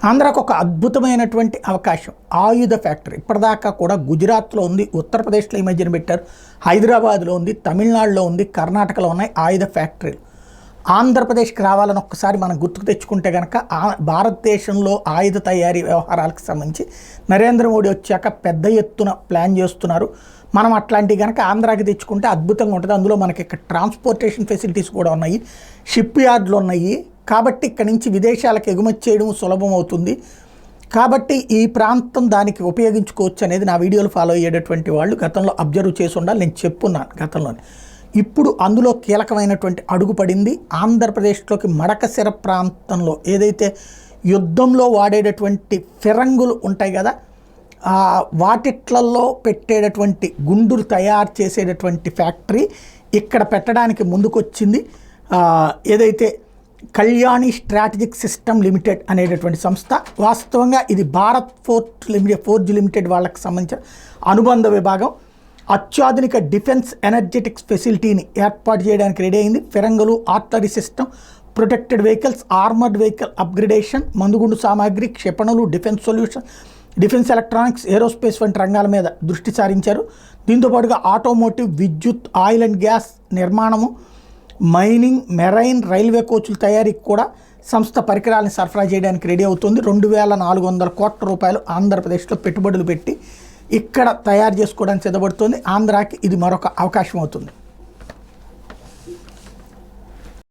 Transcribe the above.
ఆంధ్రాకు ఒక అద్భుతమైనటువంటి అవకాశం, ఆయుధ ఫ్యాక్టరీ. ఇప్పటిదాకా కూడా గుజరాత్లో ఉంది, ఉత్తరప్రదేశ్లో ఈ మధ్యన పెట్టారు, హైదరాబాద్లో ఉంది, తమిళనాడులో ఉంది, కర్ణాటకలో ఉన్నాయి ఆయుధ ఫ్యాక్టరీలు. ఆంధ్రప్రదేశ్కి రావాలని ఒక్కసారి మనం గుర్తుకు తెచ్చుకుంటే కనుక భారతదేశంలో ఆయుధ తయారీ వ్యవహారాలకు సంబంధించి నరేంద్ర మోడీ వచ్చాక పెద్ద ఎత్తున ప్లాన్ చేస్తున్నారు. మనం అట్లాంటివి కనుక ఆంధ్రాకి తెచ్చుకుంటే అద్భుతంగా ఉంటుంది. అందులో మనకి ఇక్కడ ట్రాన్స్పోర్టేషన్ ఫెసిలిటీస్ కూడా ఉన్నాయి, షిప్ యార్డ్లు ఉన్నాయి. కాబట్టి ఇక్కడ నుంచి విదేశాలకు ఎగుమతి చేయడం సులభం అవుతుంది. కాబట్టి ఈ ప్రాంతం దానికి ఉపయోగించుకోవచ్చు అనేది నా వీడియోలు ఫాలో అయ్యేటటువంటి వాళ్ళు గతంలో అబ్జర్వ్ చేసి ఉండాలి. నేను చెప్పున్నాను గతంలోనే. ఇప్పుడు అందులో కీలకమైనటువంటి అడుగు పడింది. ఆంధ్రప్రదేశ్లోకి మడకశిర ప్రాంతంలో ఏదైతే యుద్ధంలో వాడేటటువంటి ఫిరంగులు ఉంటాయి కదా, వాటిట్లలో పెట్టేటటువంటి గుండులు తయారు చేసేటటువంటి ఫ్యాక్టరీ ఇక్కడ పెట్టడానికి ముందుకొచ్చింది. ఏదైతే కళ్యాణి స్ట్రాటజిక్ సిస్టమ్ లిమిటెడ్ అనేటటువంటి సంస్థ, వాస్తవంగా ఇది భారత్ ఫోర్జ్ లిమిటెడ్ వాళ్ళకి సంబంధించిన అనుబంధ విభాగం. అత్యాధునిక డిఫెన్స్ ఎనర్జెటిక్స్ ఫెసిలిటీని ఏర్పాటు చేయడానికి రెడీ అయింది. ఫిరంగులు, artillery system, protected vehicles, armoured vehicle upgradation, మందుగుండు సామాగ్రి, క్షిపణులు, defence solution, defence electronics, aerospace వంటి రంగాల మీద దృష్టి సారించారు. దీంతోపాటుగా ఆటోమోటివ్, విద్యుత్, ఆయిల్ అండ్ గ్యాస్ నిర్మాణము, మైనింగ్, మెరైన్, రైల్వే కోచ్ల తయారీకి కూడా సంస్థ పరికరాలను సరఫరా చేయడానికి రెడీ అవుతుంది. 2400 కోట్ల రూపాయలు ఆంధ్రప్రదేశ్లో పెట్టుబడులు పెట్టి ఇక్కడ తయారు చేసుకోవడానికి సిద్ధపడుతుంది. ఆంధ్రాకి ఇది మరొక అవకాశం అవుతుంది.